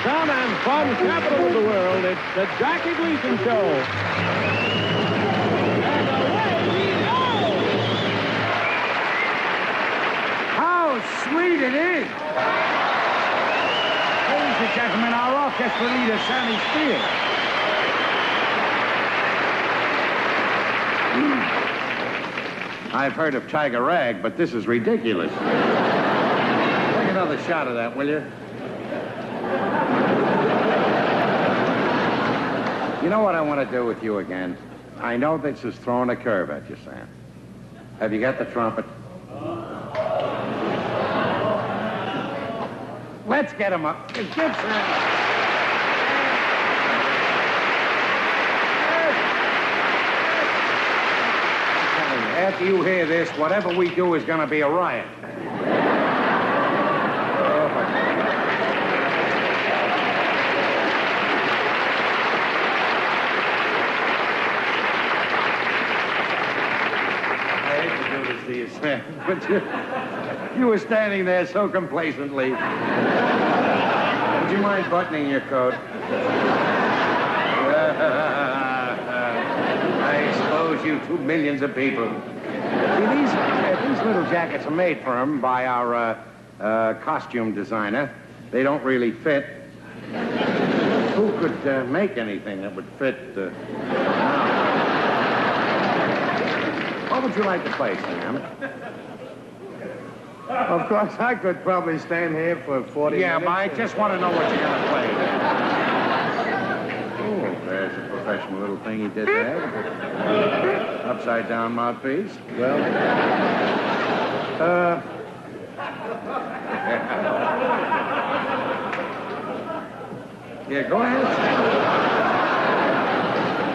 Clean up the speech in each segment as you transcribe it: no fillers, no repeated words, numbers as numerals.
fun and fun capital of the world, it's the Jackie Gleason Show. And away we go! How sweet it is! Ladies and gentlemen, our orchestra leader, Sammy Spears. I've heard of Tiger Rag, but this is ridiculous. Take another shot of that, will you? You know what I want to do with you again? I know this is throwing a curve at you, Sam. Have you got the trumpet? Let's get him up. Give Sam. After you hear this, whatever we do is going to be a riot. I hate to do this to you, Sam, but you were standing there so complacently. Would you mind buttoning your coat? I expose you to millions of people. See, these little jackets are made for him by our costume designer. They don't really fit. Who could make anything that would fit? What would you like to play, Sam? Of course, I could probably stand here for 40 minutes. Yeah, but I just want to know what you're going to play. Oh, there's a professional little thing he did there. Upside down mouthpiece. Well, Yeah, go ahead.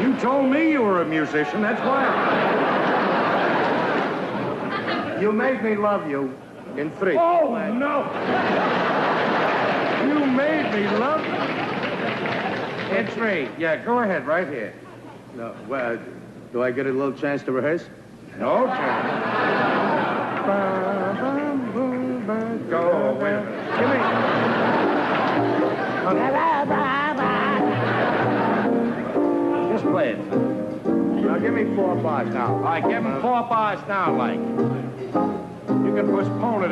You told me you were a musician, that's why. you made me love you in 3. Oh, no. You made me love you. In 3. Yeah, go ahead, right here. No, well, do I get a little chance to rehearse? No chance. Go, wait a minute. Give me... Just play it. Now, give me 4 bars now. All right, give him 4 bars now, like. You can postpone it.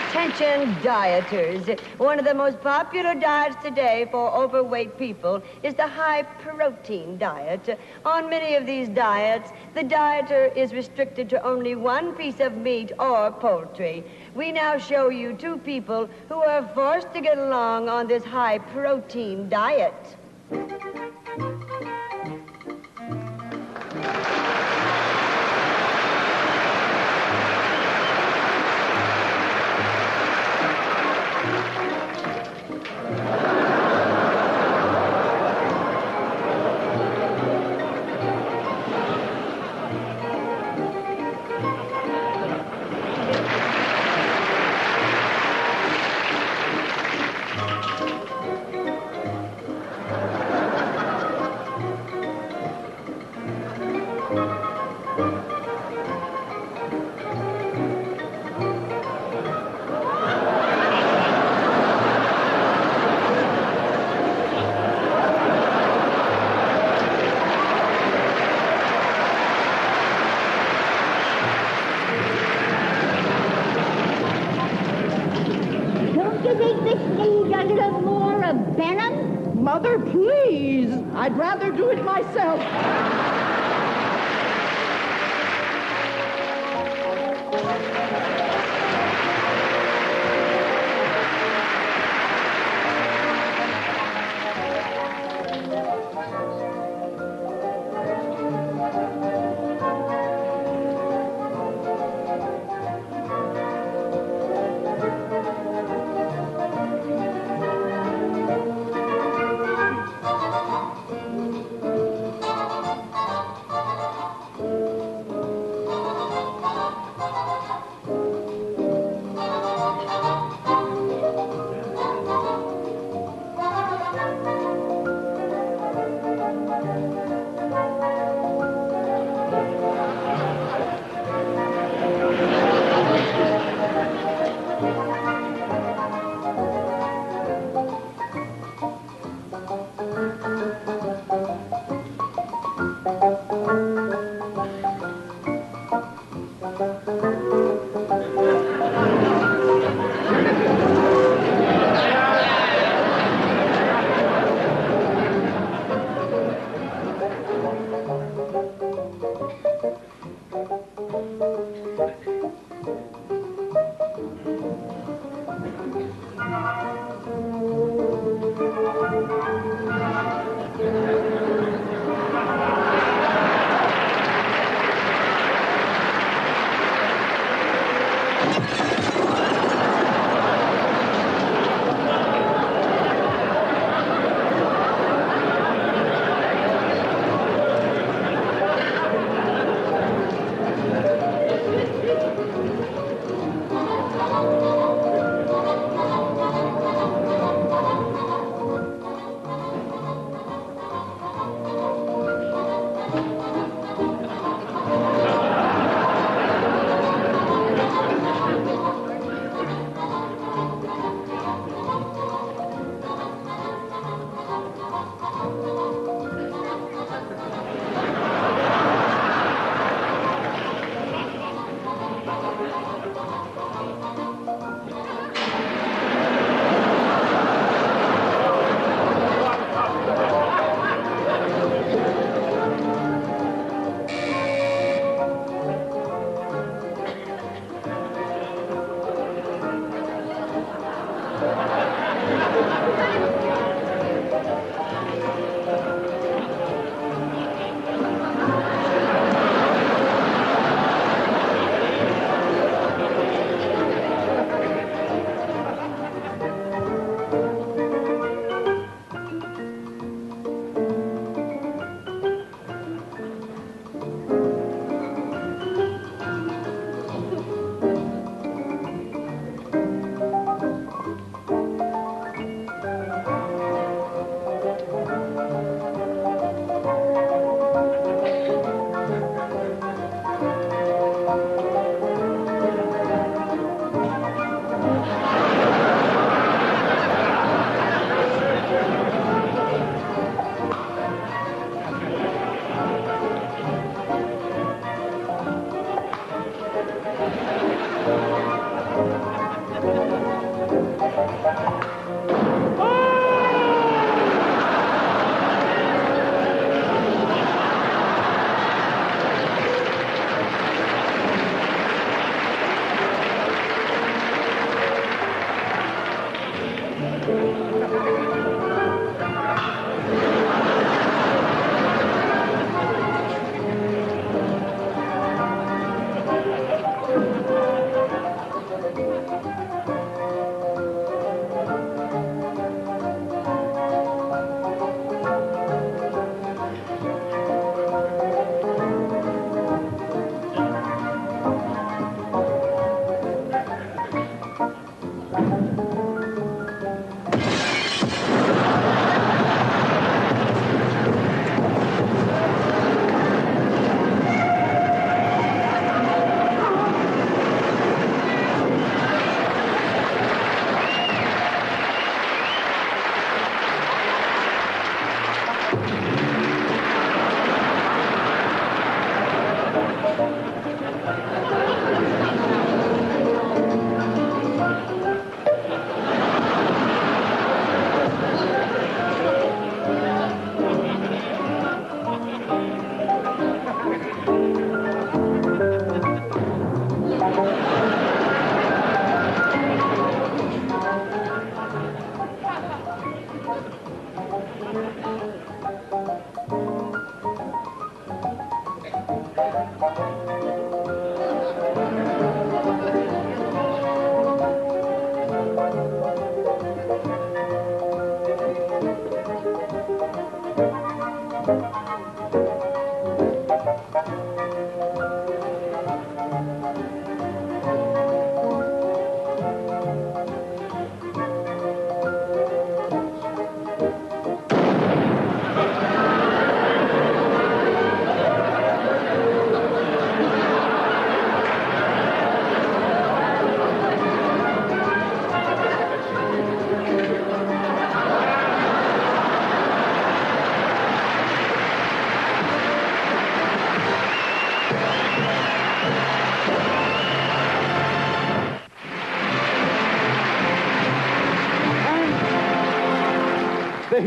Attention dieters. One of the most popular diets today for overweight people is the high-protein diet. On many of these diets, the dieter is restricted to only one piece of meat or poultry. We now show you 2 people who are forced to get along on this high-protein diet. I'd rather do it myself.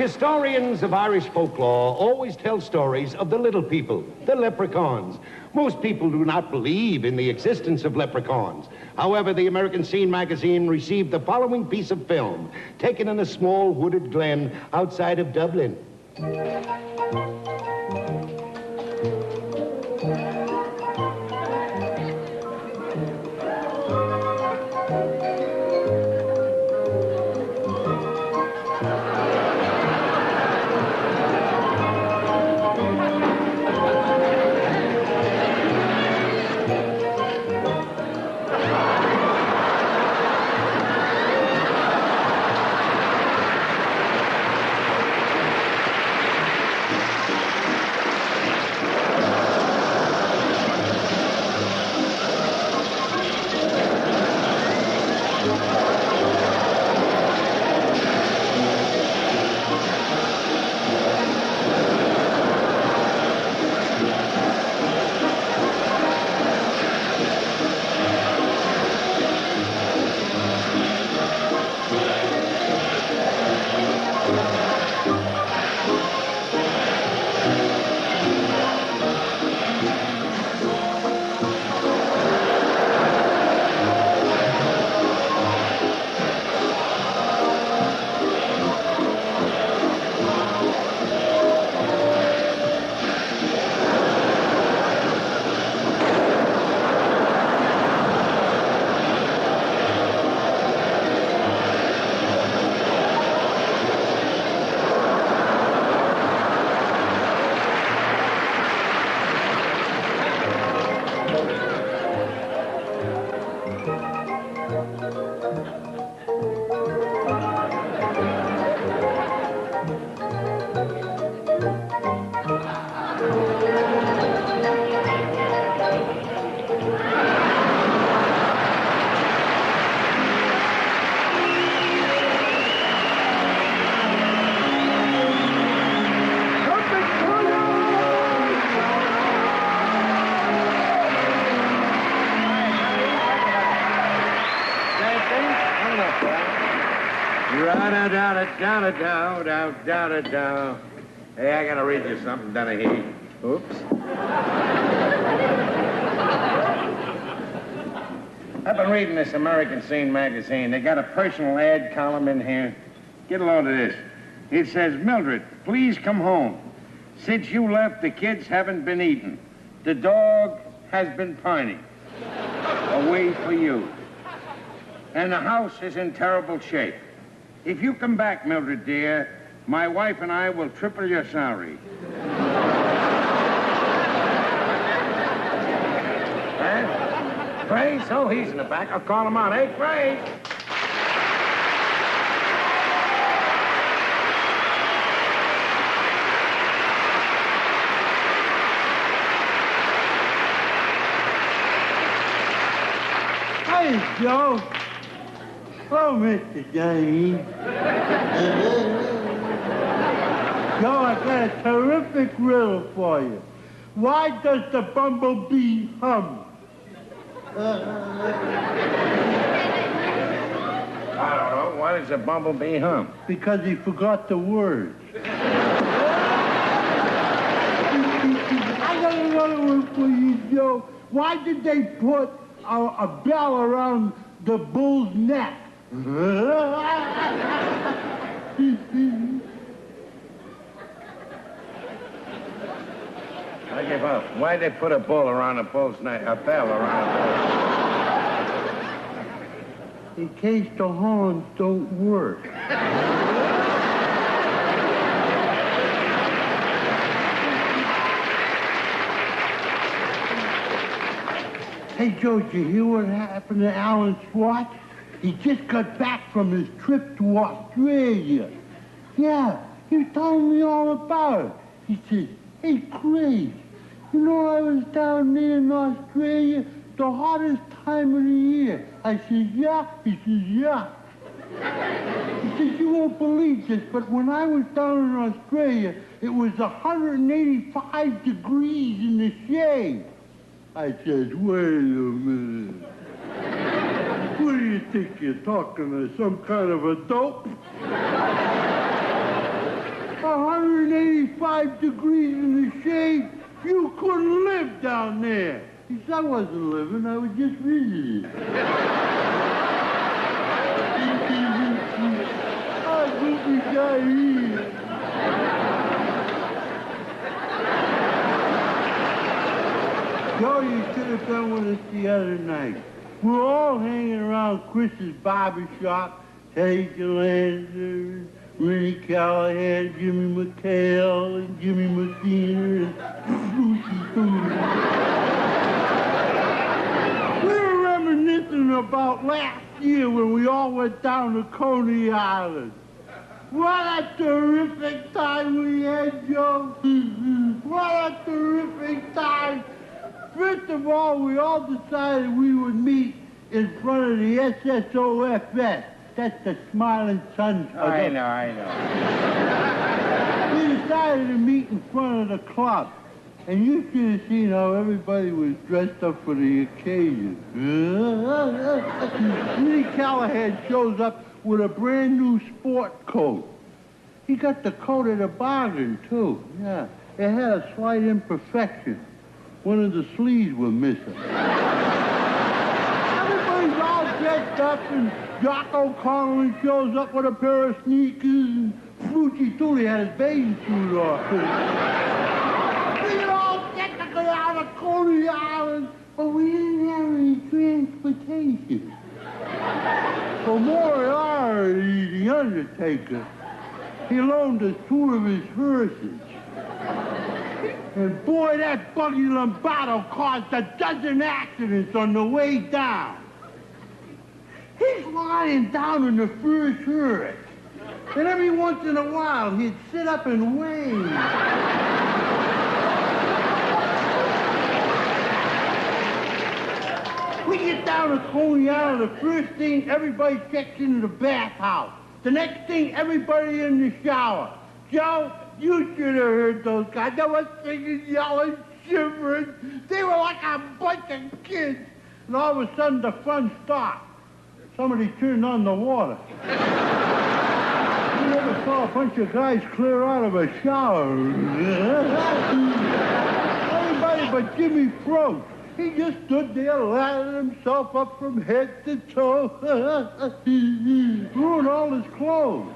Historians of Irish folklore always tell stories of the little people, the leprechauns. Most people do not believe in the existence of leprechauns. However, the American Scene magazine received the following piece of film, taken in a small wooded glen outside of Dublin. Da-da-da-da-da-da-da. Hey, I gotta read you something, Dennehy. Oops. I've been reading this American Scene magazine. They got a personal ad column in here. Get a load of this. It says, Mildred, please come home. Since you left, the kids haven't been eating. The dog has been pining. Away for you. And the house is in terrible shape. If you come back, Mildred, dear, my wife and I will triple your salary. Huh? Gray? So he's in the back. I'll call him out. Hey, Gray! Hey, Joe. Oh, Mr. Johnny. Joe, I got a terrific riddle for you. Why does the bumblebee hum? I don't know. Why does a bumblebee hum? Because he forgot the words. I got another one for you, Joe. Why did they put a bell around the bull's neck? I give up. Why'd they put a bull around a bull's neck? A bell around a bull? In case the horns don't work. Hey, Joe, did you hear what happened to Alan Swart? He just got back from his trip to Australia. Yeah, he was telling me all about it. He says, hey, Craig, you know I was down there in Australia, the hottest time of the year. I said, yeah. He says, yeah. He says, you won't believe this, but when I was down in Australia, it was 185 degrees in the shade. I said, wait a minute. What do you think you're talking to, some kind of a dope? 185 degrees in the shade. You couldn't live down there. He said I wasn't living, I was just visiting. I think we got here. Joe, you should have been with us the other night. We're all hanging around Chris's barber shop. Teddy Gleason, Rennie Callahan, Jimmy McHale, and Jimmy Messina, and we were reminiscing about last year when we all went down to Coney Island. What a terrific time we had, Joe. What a terrific time. First of all, we all decided we would meet in front of the SSOFS. That's the Smiling Sun. I know. We decided to meet in front of the club. And you should have seen how everybody was dressed up for the occasion. Rennie Callahan shows up with a brand new sport coat. He got the coat at a bargain, too. Yeah, it had a slight imperfection. One of the sleeves were missing. Everybody's all dressed up, and Jock O'Connell shows up with a pair of sneakers, and Fruity Toolie had his bathing suit off. We were all set to go out of Coney Island, but we didn't have any transportation. So Moriarty, the undertaker, he loaned us 2 of his hearses. And boy, that buggy Lombardo caused a dozen accidents on the way down. He's lying down in the first hearse. And every once in a while, he'd sit up and wave. We get down to Coney Island, the first thing, everybody checks into the bathhouse. The next thing, everybody in the shower. Joe, you should have heard those guys. They were singing, yelling, shivering. They were like a bunch of kids. And all of a sudden, the fun stopped. Somebody turned on the water. You never saw a bunch of guys clear out of a shower. Everybody but Jimmy Frost. He just stood there lathering himself up from head to toe. Ruined all his clothes.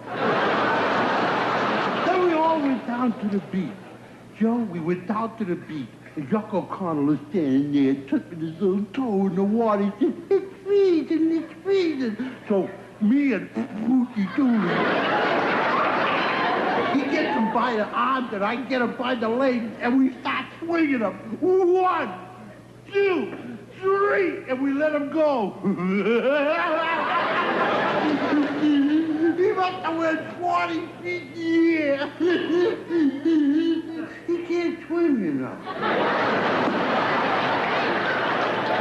Then we all went down to the beach. Joe, we went down to the beach. And Jock O'Connell was standing there, tucking his little toe in the water. He said, it's freezing. So me and Fruity Toolie, he gets him by the arms and I get him by the legs, and we start swinging him. 1, 2, 3, and we let him go. He must have went 20 feet in the air. He can't swim, you know.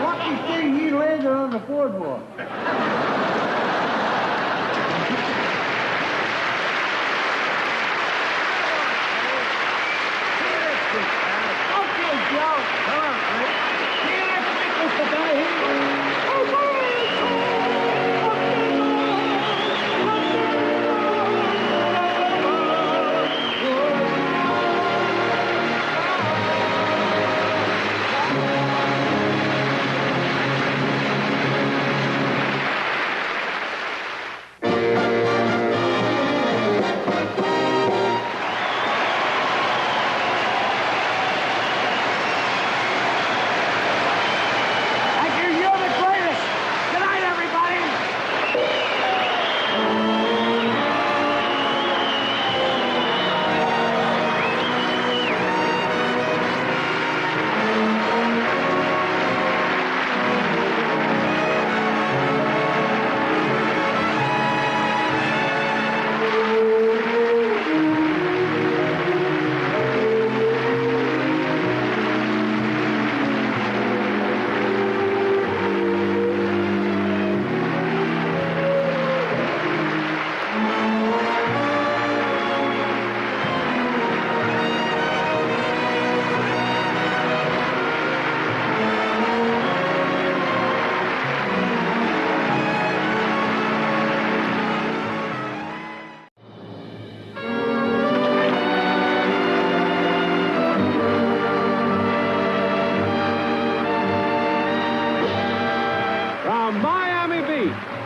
Lucky thing he landed on the boardwalk. Okay, Joe. Come on, Rick. The guy here.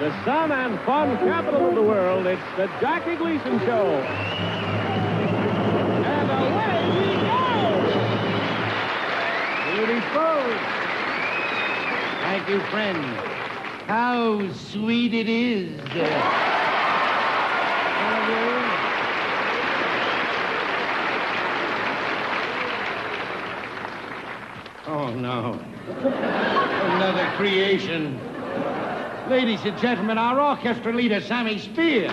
The sun and fun capital of the world, it's the Jackie Gleason Show. And away we go! Beautiful. Thank you, friend. How sweet it is. Oh, no. Another creation. Ladies and gentlemen, our orchestra leader, Sammy Spears.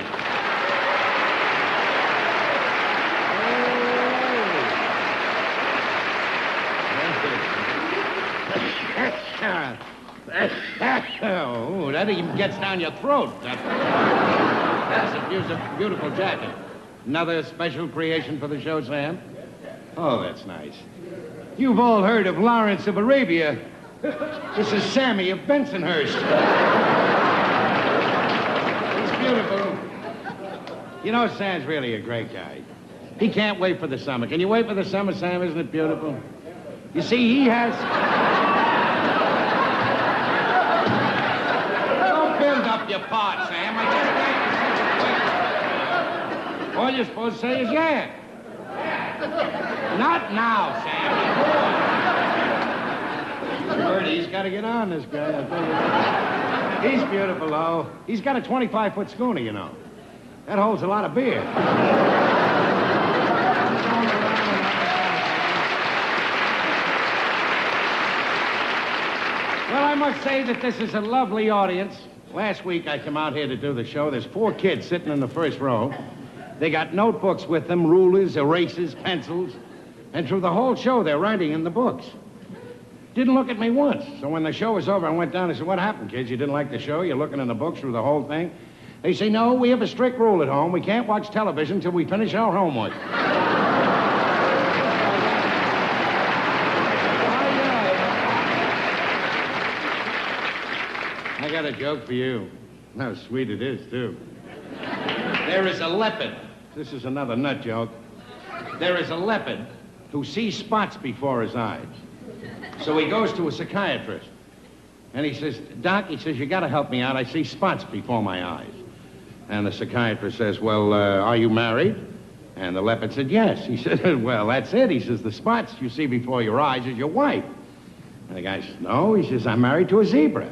Oh, that even gets down your throat. That's a beautiful jacket. Another special creation for the show, Sam? Oh, that's nice. You've all heard of Lawrence of Arabia. This is Sammy of Bensonhurst. He's beautiful. You know, Sam's really a great guy. He can't wait for the summer. Can you wait for the summer, Sam? Isn't it beautiful? You see, he has... Don't build up your part, Sam. I just can't. All you're supposed to say is yeah. Not now, Sam. He's got to get on, this guy. He's beautiful, though. He's got a 25-foot schooner, you know. That holds a lot of beer. Well, I must say that this is a lovely audience. Last week I came out here to do the show. There's 4 kids sitting in the first row. They got notebooks with them, rulers, erasers, pencils. And through the whole show, they're writing in the books. Didn't look at me once. So when the show was over, I went down and said, what happened, kids? You didn't like the show? You're looking in the books through the whole thing? They say, no, we have a strict rule at home. We can't watch television until we finish our homework. I got a joke for you. How sweet it is, too. There is a leopard. This is another nut joke. There is a leopard who sees spots before his eyes. So he goes to a psychiatrist. And he says, Doc, he says, you got to help me out. I see spots before my eyes. And the psychiatrist says, well, are you married? And the leopard said, yes. He said, well, that's it. He says, the spots you see before your eyes is your wife. And the guy says, no. He says, I'm married to a zebra.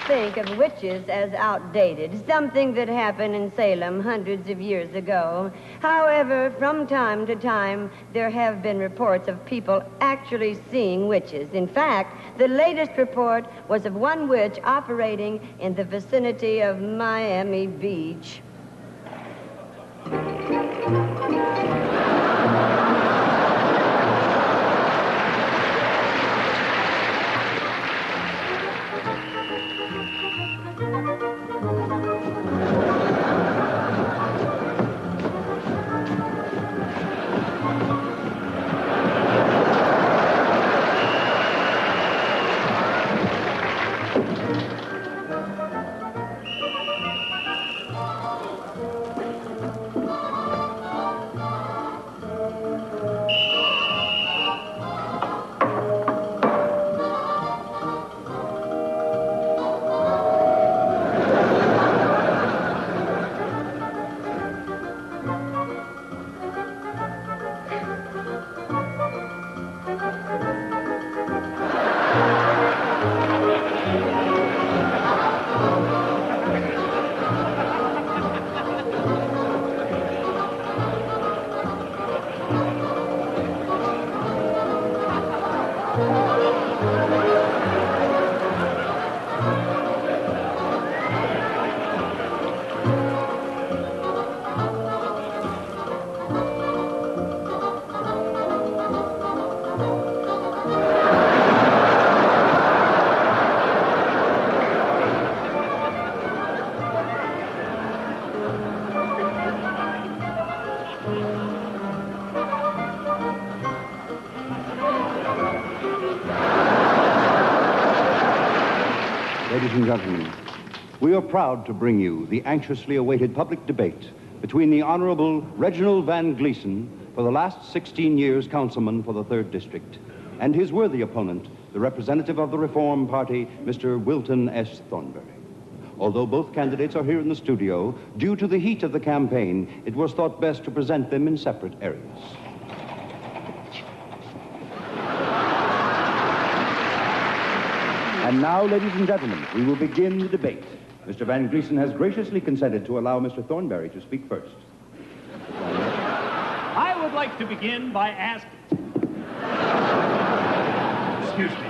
Think of witches as outdated, something that happened in Salem hundreds of years ago. However, from time to time, there have been reports of people actually seeing witches. In fact, the latest report was of one witch operating in the vicinity of Miami Beach. Ladies and gentlemen, we are proud to bring you the anxiously awaited public debate between the Honorable Reginald Van Gleason, for the last 16 years councilman for the 3rd District, and his worthy opponent, the representative of the Reform Party, Mr. Wilton S. Thornberry. Although both candidates are here in the studio, due to the heat of the campaign, it was thought best to present them in separate areas. And now, ladies and gentlemen, we will begin the debate. Mr. Van Gleason has graciously consented to allow Mr. Thornberry to speak first. I would like to begin by asking... Excuse me.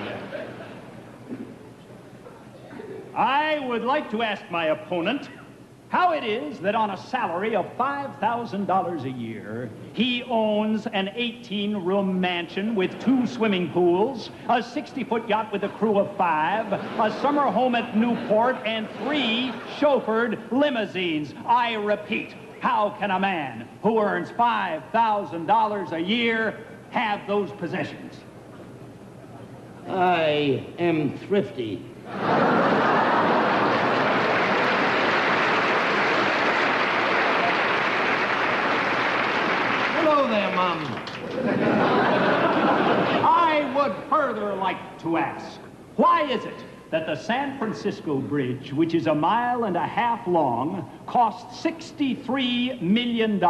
I would like to ask my opponent how it is that on a salary of $5,000 a year, he owns an 18-room mansion with 2 swimming pools, a 60-foot yacht with a crew of 5, a summer home at Newport, and 3 chauffeured limousines. I repeat, how can a man who earns $5,000 a year have those possessions? I am thrifty. Hello there, Mom. I would further like to ask, why is it that the San Francisco Bridge, which is 1.5 miles long, costs $63 million,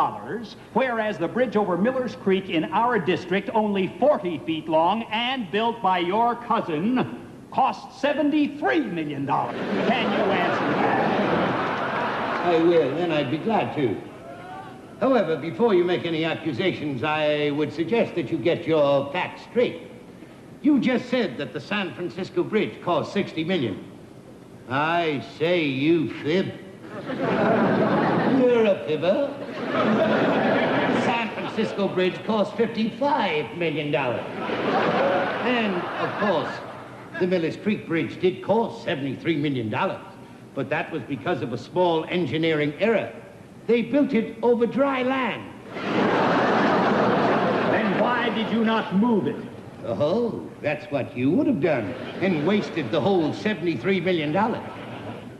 whereas the bridge over Miller's Creek in our district, only 40 feet long and built by your cousin, costs $73 million? Can you answer that? I will, and I'd be glad to. However, before you make any accusations, I would suggest that you get your facts straight. You just said that the San Francisco Bridge cost $60 million. I say you fib. You're a fibber. The San Francisco Bridge cost $55 million. And, of course, the Miller's Creek Bridge did cost $73 million. But that was because of a small engineering error. They built it over dry land. Then why did you not move it? Oh, that's what you would have done, and wasted the whole $73 million.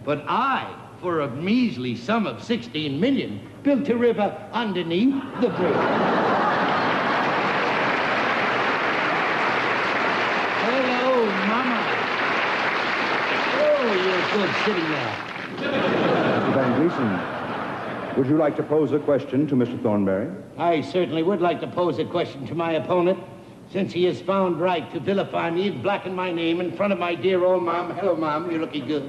But I, for a measly sum of $16 million, built a river underneath the bridge. Hello, Mama. Oh, you're good sitting there. Mr. Van Gleason, would you like to pose a question to Mr. Thornberry? I certainly would like to pose a question to my opponent, since he has found right to vilify me and blacken my name in front of my dear old Mom. Hello, Mom, you're looking good.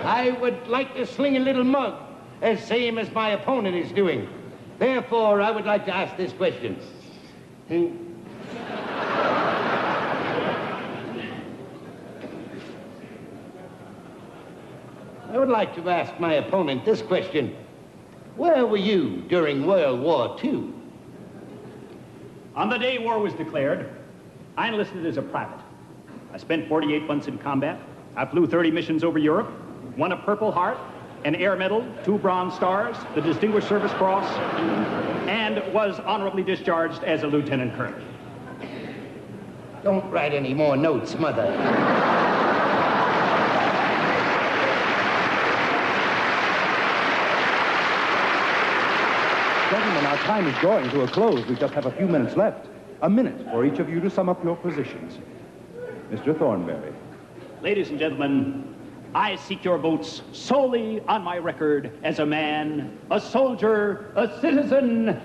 I would like to sling a little mug, as same as my opponent is doing. Therefore, I would like to ask this question. I would like to ask my opponent this question. Where were you during World War II? On the day war was declared, I enlisted as a private. I spent 48 months in combat. I flew 30 missions over Europe, won a Purple Heart, an Air Medal, 2 Bronze Stars, the Distinguished Service Cross, and was honorably discharged as a lieutenant colonel. Don't write any more notes, Mother. Gentlemen, our time is drawing to a close. We just have a few minutes left. A minute for each of you to sum up your positions. Mr. Thornberry. Ladies and gentlemen, I seek your votes solely on my record as a man, a soldier, a citizen,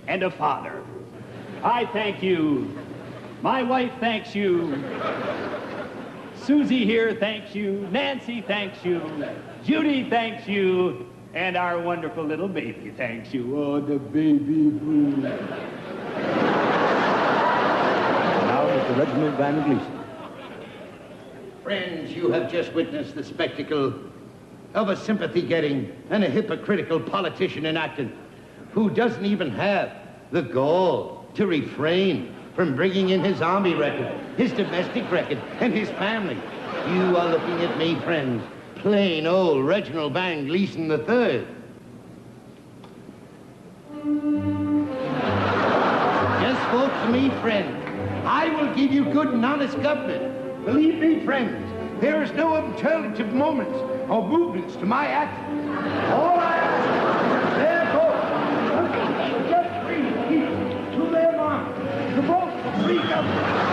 and a father. I thank you. My wife thanks you. Susie here thanks you. Nancy thanks you. Judy thanks you. And our wonderful little baby thanks you. Oh, the baby boo. Now, Mr. Reginald Van Gleason. Friends, you have just witnessed the spectacle of a sympathy-getting and a hypocritical politician in Acton who doesn't even have the gall to refrain from bringing in his army record, his domestic record, and his family. You are looking at me, friends. Plain old Reginald Van Gleason III. Just vote for me, friend. I will give you good and honest government. Believe me, friends, there is no alternative moments or movements to my action. All I ask is there goes. Just breathe, keep to their mind. The boat free government.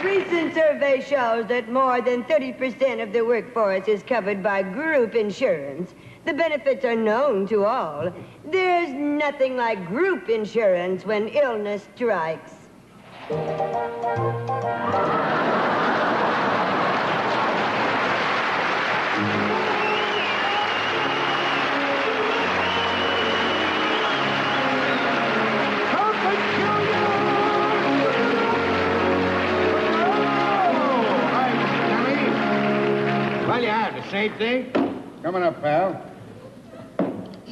recent survey shows that more than 30% of the workforce is covered by group insurance. The benefits are known to all. There's nothing like group insurance when illness strikes. Well, you have the same thing. Coming up, pal.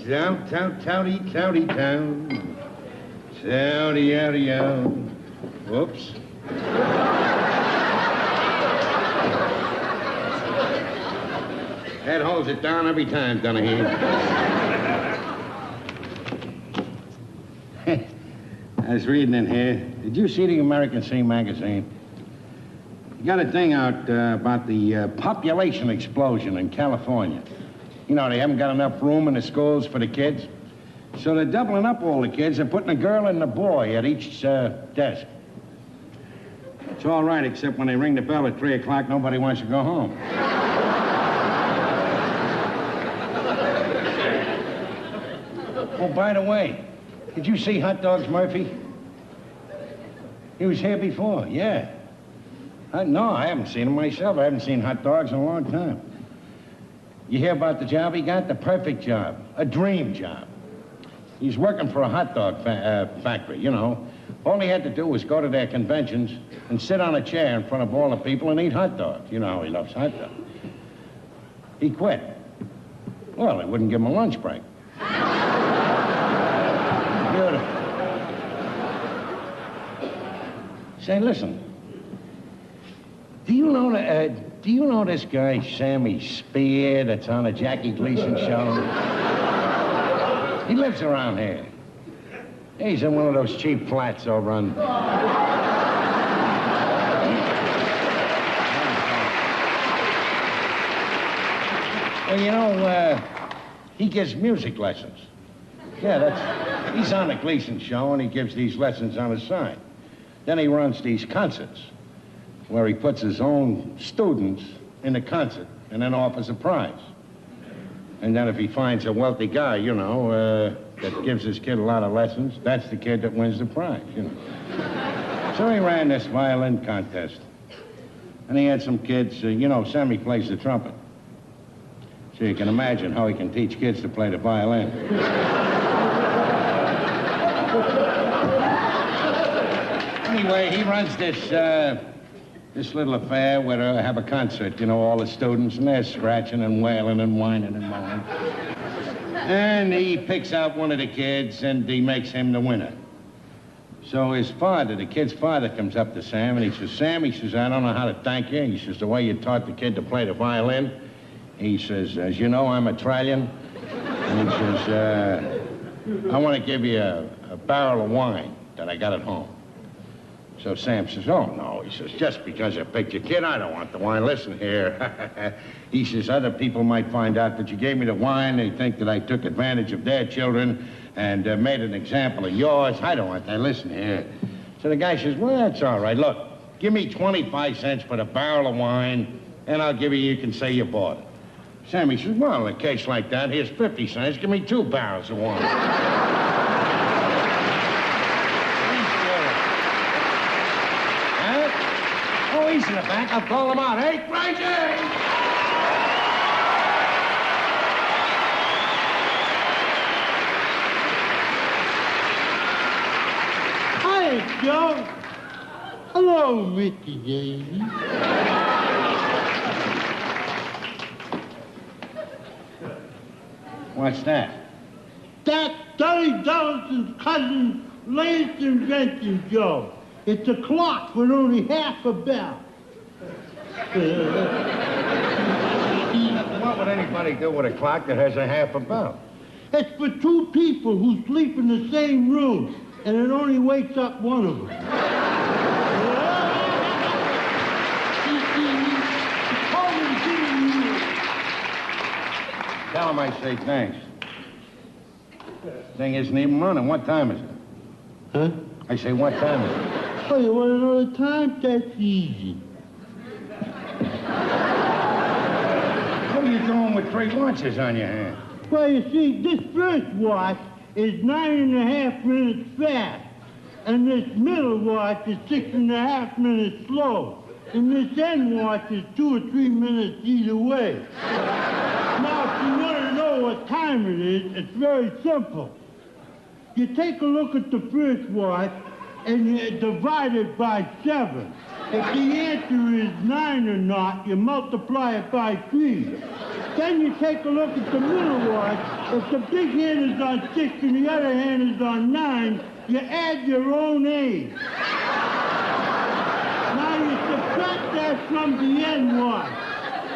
Town, towny, towny, town. Towny, yowdy, yow. Whoops. That holds it down every time, Donahue. I was reading in here. Did you see the American Scene magazine? You got a thing out about the population explosion in California. You know, they haven't got enough room in the schools for the kids. So they're doubling up all the kids and putting a girl and a boy at each desk. It's all right, except when they ring the bell at 3 o'clock, nobody wants to go home. Oh, by the way, did you see Hot Dogs Murphy? He was here before, yeah. No, I haven't seen him myself. I haven't seen Hot Dogs in a long time. You hear about the job he got? The perfect job. A dream job. He's working for a hot dog factory, you know. All he had to do was go to their conventions and sit on a chair in front of all the people and eat hot dogs. You know how he loves hot dogs. He quit. Well, they wouldn't give him a lunch break. Beautiful. Say, listen. Do you know this guy, Sammy Spear, that's on the Jackie Gleason show? He lives around here. He's in one of those cheap flats over on... Well, you know, he gives music lessons. Yeah, he's on the Gleason show, and he gives these lessons on the side. Then he runs these concerts, where he puts his own students in the concert and then offers a prize. And then if he finds a wealthy guy, you know, that gives his kid a lot of lessons, that's the kid that wins the prize, you know. So he ran this violin contest. And he had some kids, you know, Sammy plays the trumpet. So you can imagine how he can teach kids to play the violin. Anyway, he runs this little affair where they have a concert, you know, all the students, and they're scratching and wailing and whining and moaning. And he picks out one of the kids, and he makes him the winner. So his father, the kid's father, comes up to Sam, and he says, Sam, he says, I don't know how to thank you. He says, the way you taught the kid to play the violin. He says, as you know, I'm Italian. And he says, I want to give you a barrel of wine that I got at home. So Sam says, oh, no. He says, just because I picked your kid, I don't want the wine. Listen here. He says, other people might find out that you gave me the wine. They think that I took advantage of their children and made an example of yours. I don't want that. Listen here. So the guy says, well, that's all right. Look, give me 25 cents for the barrel of wine, and I'll give you can say you bought it. Sammy says, well, in a case like that, here's 50 cents. Give me 2 barrels of wine. Oh, he's in the back. I'll call him out. Hey, Crazy! Hi, Joe. Hello, Mickey Daisy. What's that? That's Dolly Dallas's cousin's latest invention, Joe. It's a clock with only half a bell. What would anybody do with a clock that has a half a bell? It's for 2 people who sleep in the same room, and it only wakes up one of them. Tell him I say thanks. Thing isn't even running. What time is it? Huh? I say, what time is it? Oh, you want to know the time? That's easy. What are you doing with 3 watches on your hand? Well, you see, this first watch is 9.5 minutes fast, and this middle watch is 6.5 minutes slow, and this end watch is 2 or 3 minutes either way. Now, if you want to know what time it is, it's very simple. You take a look at the first watch, and you divide it by 7. If the answer is 9 or not, you multiply it by 3. Then you take a look at the middle watch. If the big hand is on 6 and the other hand is on 9, you add your own age. Now you subtract that from the end watch,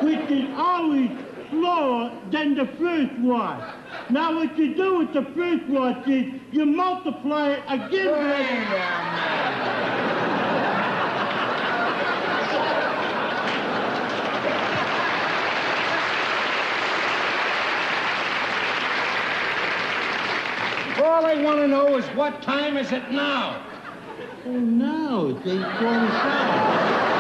which is always slower than the first watch. Now what you do with the first watch is you multiply it again. All I want to know is what time is it now? Oh, no, it's 8:47.